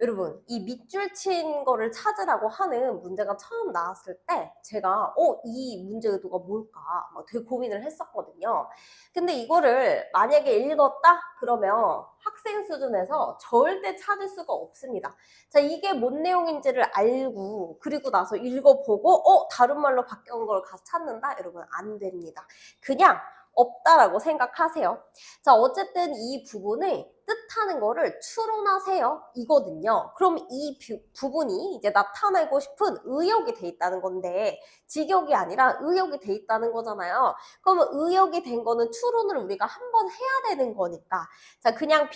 여러분, 이 밑줄 친 거를 찾으라고 하는 문제가 처음 나왔을 때 제가 이 문제 의도가 뭘까 막 되게 고민을 했었거든요. 근데 이거를 만약에 읽었다? 그러면 학생 수준에서 절대 찾을 수가 없습니다. 자, 이게 뭔 내용인지를 알고 그리고 나서 읽어보고 다른 말로 바뀐 걸 가서 찾는다? 여러분, 안 됩니다. 그냥 없다라고 생각하세요. 자, 어쨌든 이 부분을 뜻하는 거를 추론하세요. 이거든요. 그럼 이 부분이 이제 나타내고 싶은 의역이 돼 있다는 건데 직역이 아니라 의역이 돼 있다는 거잖아요. 그러면 의역이 된 거는 추론을 우리가 한번 해야 되는 거니까 자, 그냥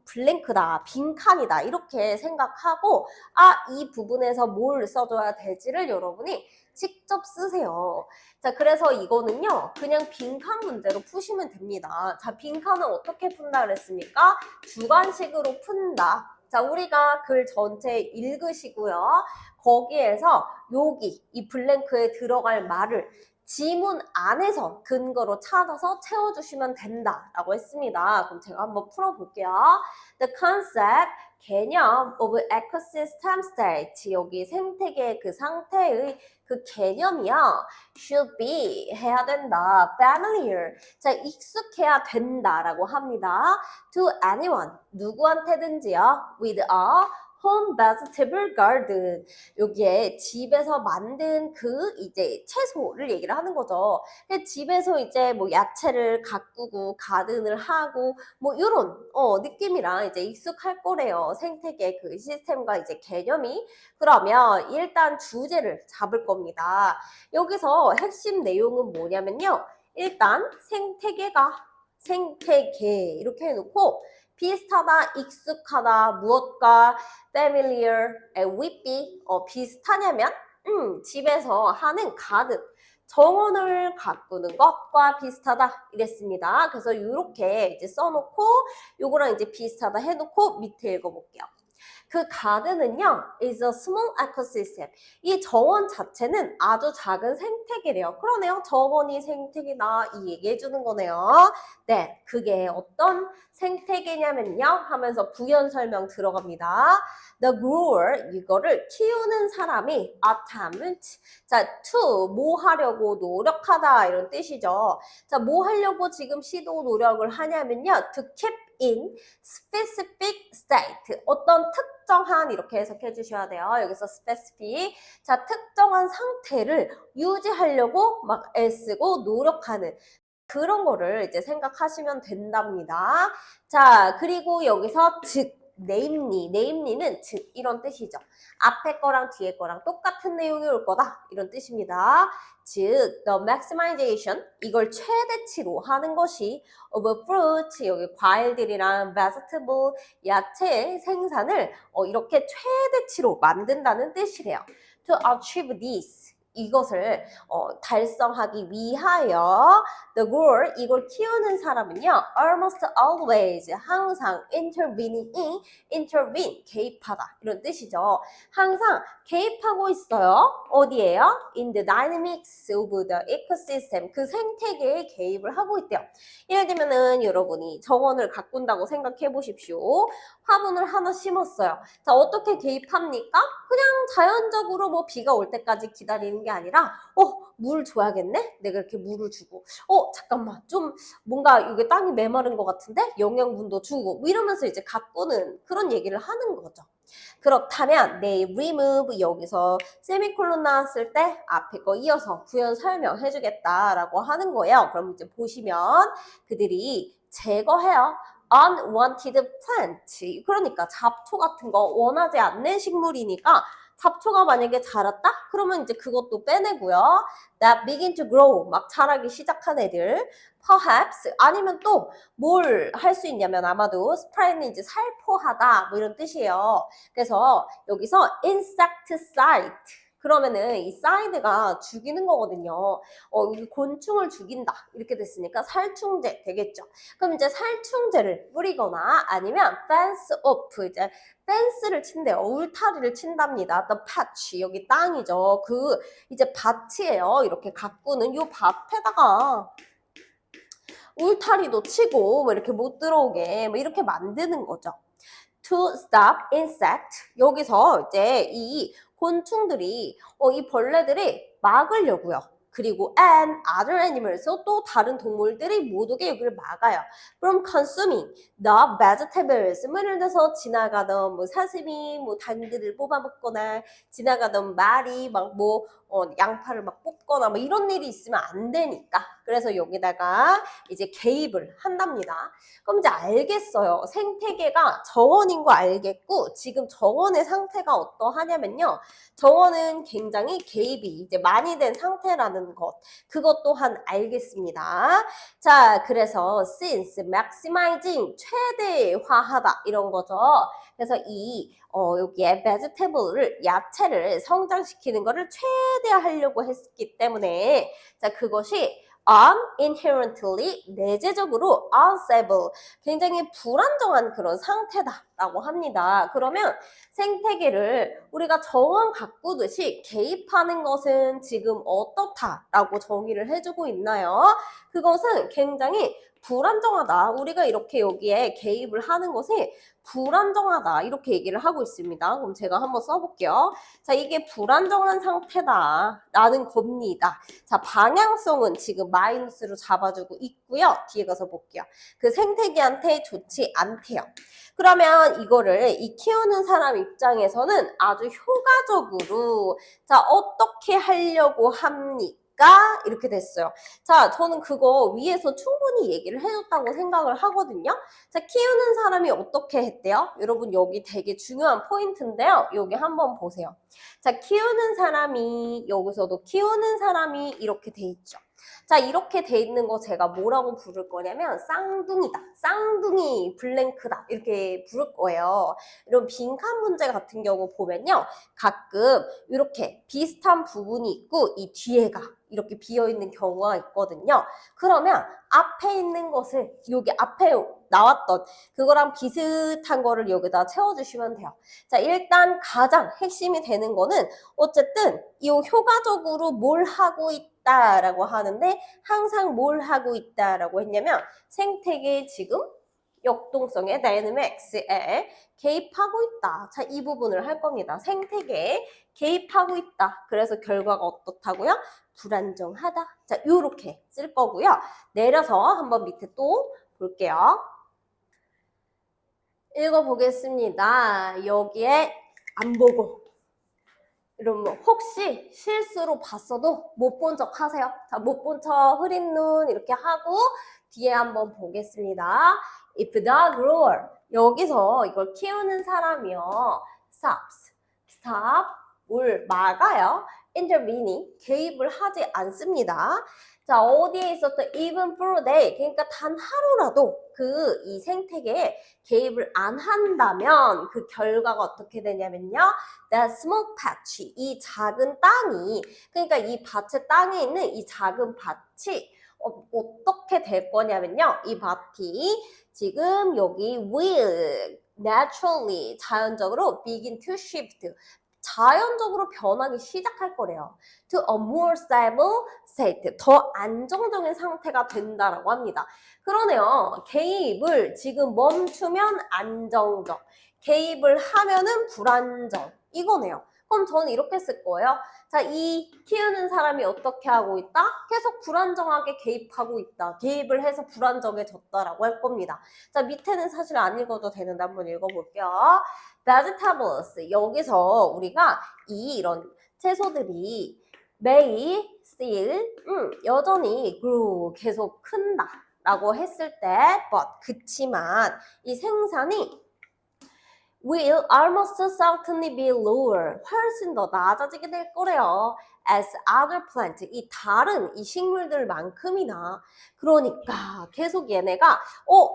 블랭크다, 빈칸이다 이렇게 생각하고 이 부분에서 뭘 써줘야 될지를 여러분이 직접 쓰세요. 자, 그래서 이거는요, 그냥 빈칸 문제로 푸시면 됩니다. 자, 빈칸은 어떻게 푼다 그랬습니까? 주관식으로 푼다. 자, 우리가 글 전체 읽으시고요. 거기에서 여기 이 블랭크에 들어갈 말을 지문 안에서 근거로 찾아서 채워주시면 된다라고 했습니다. 그럼 제가 한번 풀어볼게요. The concept, 개념 of ecosystem state, 여기 생태계 그 상태의 그 개념이요. should be, 해야 된다. familiar, 자, 익숙해야 된다라고 합니다. to anyone, 누구한테든지요. with a home vegetable garden, 여기에 집에서 만든 그 이제 채소를 얘기를 하는 거죠. 집에서 이제 뭐 야채를 가꾸고 가든을 하고 뭐 이런 느낌이랑 이제 익숙할 거래요. 생태계 그 시스템과 이제 개념이. 그러면 일단 주제를 잡을 겁니다. 여기서 핵심 내용은 뭐냐면요. 일단 생태계 이렇게 해놓고 비슷하다, 익숙하다, 무엇과 familiar, with be, 비슷하냐면 집에서 하는 가든, 정원을 가꾸는 것과 비슷하다 이랬습니다. 그래서 이렇게 이제 써놓고 요거랑 이제 비슷하다 해놓고 밑에 읽어볼게요. 그 가든은요, is a small ecosystem. 이 정원 자체는 아주 작은 생태계래요. 그러네요. 정원이 생태계다 이 얘기해 주는 거네요. 네, 그게 어떤 생태계냐면요 하면서 부연 설명 들어갑니다. The grower, 이거를 키우는 사람이 attempt, 자, to, 뭐 하려고 노력하다 이런 뜻이죠. 자, 뭐 하려고 지금 시도 노력을 하냐면요, to keep in specific state, 어떤 특정한 이렇게 해석해 주셔야 돼요. 여기서 specific, 자, 특정한 상태를 유지하려고 막 애쓰고 노력하는 그런 거를 이제 생각하시면 된답니다. 자, 그리고 여기서 즉, namely는 즉 이런 뜻이죠. 앞에 거랑 뒤에 거랑 똑같은 내용이 올 거다 이런 뜻입니다. 즉, the maximization, 이걸 최대치로 하는 것이 of fruit, 여기 과일들이랑 vegetable, 야채의 생산을 이렇게 최대치로 만든다는 뜻이래요. To achieve this, 이것을 달성하기 위하여 the grower, 이걸 키우는 사람은요 almost always, 항상 intervene, 개입하다 이런 뜻이죠. 항상 개입하고 있어요. 어디에요? in the dynamics of the ecosystem, 그 생태계에 개입을 하고 있대요. 예를 들면은 여러분이 정원을 가꾼다고 생각해 보십시오. 화분을 하나 심었어요. 자, 어떻게 개입합니까? 그냥 자연적으로 뭐 비가 올 때까지 기다리는 게 아니라 물 줘야겠네? 내가 이렇게 물을 주고 잠깐만 좀 뭔가 이게 땅이 메마른 것 같은데 영양분도 주고 뭐 이러면서 이제 가꾸는 그런 얘기를 하는 거죠. 그렇다면 they remove, 여기서 세미콜론 나왔을 때 앞에 거 이어서 구현 설명해 주겠다라고 하는 거예요. 그럼 이제 보시면 그들이 제거해요. unwanted plant, 그러니까 잡초 같은 거 원하지 않는 식물이니까 잡초가 만약에 자랐다? 그러면 이제 그것도 빼내고요. that begin to grow, 막 자라기 시작한 애들. perhaps, 아니면 또 뭘 할 수 있냐면 아마도 spray는 이제 살포하다 뭐 이런 뜻이에요. 그래서 여기서 insecticide, 그러면은 이 사이드가 죽이는 거거든요. 여기 곤충을 죽인다 이렇게 됐으니까 살충제 되겠죠. 그럼 이제 살충제를 뿌리거나 아니면 fence off, 이제 펜스를 친대요. 울타리를 친답니다. The patch, 여기 땅이죠. 그 이제 밭이에요. 이렇게 가꾸는 요 밭에다가 울타리도 치고 뭐 이렇게 못 들어오게 뭐 이렇게 만드는 거죠. to stop insect. 여기서 이제 이 곤충들이 이 벌레들이 막으려고요. 그리고 and other animals, 또 다른 동물들이 모두게 여기를 막아요. From consuming the vegetables. 뭐 예를 들어서 지나가던 뭐 사슴이 뭐 당근을 뽑아 먹거나 지나가던 말이 막 뭐 양파를 막 뽑거나 뭐 이런 일이 있으면 안 되니까. 그래서 여기다가 이제 개입을 한답니다. 그럼 이제 알겠어요. 생태계가 정원인 거 알겠고, 지금 정원의 상태가 어떠하냐면요. 정원은 굉장히 개입이 이제 많이 된 상태라는 것. 그것 또한 알겠습니다. 자, 그래서 since maximizing 최대화하다 이런 거죠. 그래서 이 여기에 vegetable를 야채를 성장시키는 거를 최대화하려고 했기 때문에 자, 그것이 inherently 내재적으로 unstable 굉장히 불안정한 그런 상태다라고 합니다. 그러면 생태계를 우리가 정원 가꾸듯이 개입하는 것은 지금 어떻다라고 정의를 해주고 있나요? 그것은 굉장히 불안정하다. 우리가 이렇게 여기에 개입을 하는 것이 불안정하다. 이렇게 얘기를 하고 있습니다. 그럼 제가 한번 써볼게요. 자, 이게 불안정한 상태다라는 겁니다. 자, 방향성은 지금 마이너스로 잡아주고 있고요. 뒤에 가서 볼게요. 그 생태계한테 좋지 않대요. 그러면 이거를 이 키우는 사람 입장에서는 아주 효과적으로 자, 어떻게 하려고 합니까? 이렇게 됐어요. 자, 저는 그거 위에서 충분히 얘기를 해줬다고 생각을 하거든요. 자, 키우는 사람이 어떻게 했대요? 여러분 여기 되게 중요한 포인트인데요. 여기 한번 보세요. 자, 키우는 사람이 여기서도 키우는 사람이 이렇게 돼 있죠. 자, 이렇게 돼 있는 거 제가 뭐라고 부를 거냐면 쌍둥이다. 쌍둥이 블랭크다. 이렇게 부를 거예요. 이런 빈칸 문제 같은 경우 보면요. 가끔 이렇게 비슷한 부분이 있고 이 뒤에가 이렇게 비어있는 경우가 있거든요. 그러면 앞에 있는 것을 여기 앞에 나왔던 그거랑 비슷한 거를 여기다 채워주시면 돼요. 자, 일단 가장 핵심이 되는 거는 어쨌든 이 효과적으로 뭘 하고 있다라고 하는데 항상 뭘 하고 있다라고 했냐면 생태계에 지금 역동성의 다이내믹스에 개입하고 있다. 자, 이 부분을 할 겁니다. 생태계에 개입하고 있다. 그래서 결과가 어떻다고요? 불안정하다. 자, 요렇게 쓸 거고요. 내려서 한번 밑에 또 볼게요. 읽어보겠습니다. 여기에 안 보고 여러분 혹시 실수로 봤어도 못 본 척 하세요. 자, 못 본 척 흐린 눈 이렇게 하고 뒤에 한번 보겠습니다. If the grower 여기서 이걸 키우는 사람이요. stop 뭘 막아요. intervening 개입을 하지 않습니다. 자, 어디에 있었던 even for a day 그러니까 단 하루라도 그 이 생태계에 개입을 안 한다면 그 결과가 어떻게 되냐면요. That small patch 이 작은 땅이 그러니까 이 밭의 땅에 있는 이 작은 밭이 어떻게 될 거냐면요. 이 밭이 지금 여기 will naturally 자연적으로 begin to shift 자연적으로 변하기 시작할 거래요. To a more stable state. 더 안정적인 상태가 된다라고 합니다. 그러네요. 개입을 지금 멈추면 안정적. 개입을 하면은 불안정. 이거네요. 그럼 저는 이렇게 쓸 거예요. 자, 이 키우는 사람이 어떻게 하고 있다? 계속 불안정하게 개입하고 있다. 개입을 해서 불안정해졌다라고 할 겁니다. 자, 밑에는 사실 안 읽어도 되는데 한번 읽어볼게요. vegetables 여기서 우리가 이런 채소들이 may still 여전히 grow 계속 큰다 라고 했을 때 but 그치만 이 생산이 will almost certainly be lower 훨씬 더 낮아지게 될 거래요. as other plant 이 다른 이 식물들만큼이나 그러니까 계속 얘네가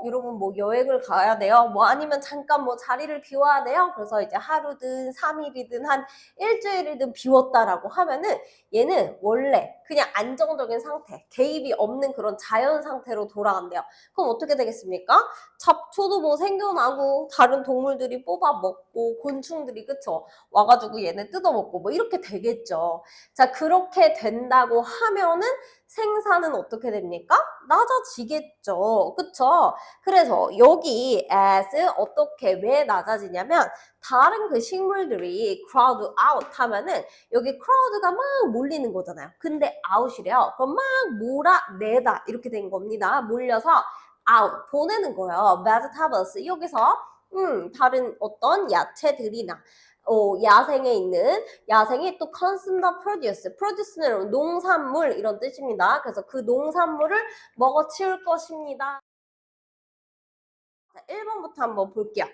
여러분 뭐 여행을 가야 돼요 뭐 아니면 잠깐 뭐 자리를 비워야 돼요 그래서 이제 하루든 3일이든 한 일주일이든 비웠다라고 하면은 얘는 원래 그냥 안정적인 상태 개입이 없는 그런 자연 상태로 돌아간대요. 그럼 어떻게 되겠습니까? 잡초도 뭐 생겨나고 다른 동물들이 뽑아 먹고 곤충들이 그쵸 와가지고 얘네 뜯어먹고 뭐 이렇게 되겠죠. 자, 그렇게 된다고 하면은 생산은 어떻게 됩니까? 낮아지겠죠. 그쵸? 그래서 여기 as 어떻게 왜 낮아지냐면 다른 그 식물들이 crowd out 하면은 여기 crowd가 막 몰리는 거잖아요. 근데 out이래요. 그럼 막 몰아내다 이렇게 된 겁니다. 몰려서 out 보내는 거예요. vegetables 여기서 다른 어떤 야채들이나 야생에 있는 야생이 또 consume the produce. produce는 농산물 이런 뜻입니다. 그래서 그 농산물을 먹어치울 것입니다. 자, 1번부터 한번 볼게요.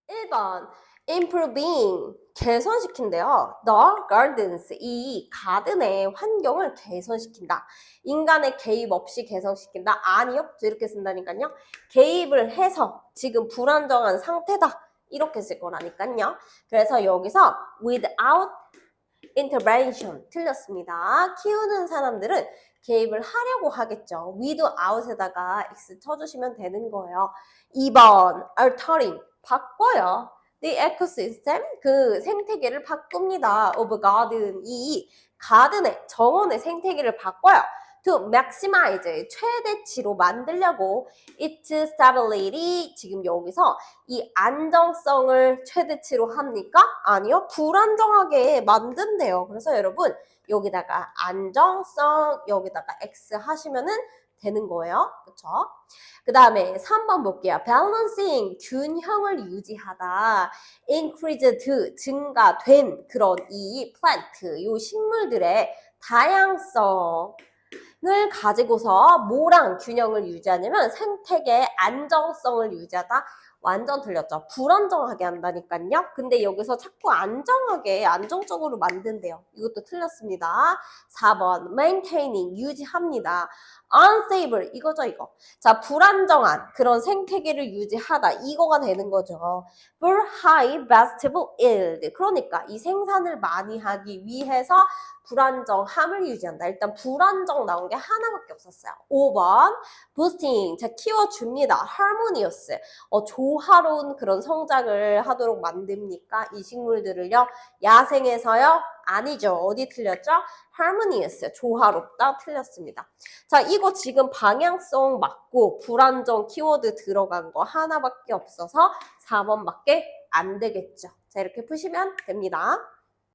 1번 improving 개선시킨대요. The gardens 이 가든의 환경을 개선시킨다. 인간의 개입 없이 개선시킨다. 아니요. 이렇게 쓴다니까요. 개입을 해서 지금 불안정한 상태다. 이렇게 쓸 거라니까요. 그래서 여기서 without intervention 틀렸습니다. 키우는 사람들은 개입을 하려고 하겠죠. without에다가 x 쳐주시면 되는 거예요. 2번 altering 바꿔요. The ecosystem 그 생태계를 바꿉니다. of garden 이 가든의 정원의 생태계를 바꿔요. to maximize 최대치로 만들려고 its stability 지금 여기서 이 안정성을 최대치로 합니까? 아니요. 불안정하게 만든대요. 그래서 여러분 여기다가 안정성 여기다가 X 하시면은 되는 거예요. 그쵸? 그 다음에 3번 볼게요. balancing 균형을 유지하다. increased 증가된 그런 이 plant 요 식물들의 다양성 을 가지고서 뭐랑 균형을 유지하냐면 생태계의 안정성을 유지하다. 완전 틀렸죠. 불안정하게 한다니까요. 근데 여기서 자꾸 안정하게 안정적으로 만든대요. 이것도 틀렸습니다. 4번 maintaining 유지합니다. unstable 이거죠 이거. 자, 불안정한 그런 생태계를 유지하다 이거가 되는 거죠. for high vegetable yield 그러니까 이 생산을 많이 하기 위해서 불안정함을 유지한다. 일단 불안정 나온 게 하나밖에 없었어요. 5번 boosting 자 키워줍니다. harmonious 조화로운 그런 성장을 하도록 만듭니까? 이 식물들을요. 야생에서요? 아니죠. 어디 틀렸죠? harmonious 조화롭다 틀렸습니다. 자 이거 지금 방향성 맞고 불안정 키워드 들어간 거 하나밖에 없어서 4번밖에 안 되겠죠. 자 이렇게 푸시면 됩니다.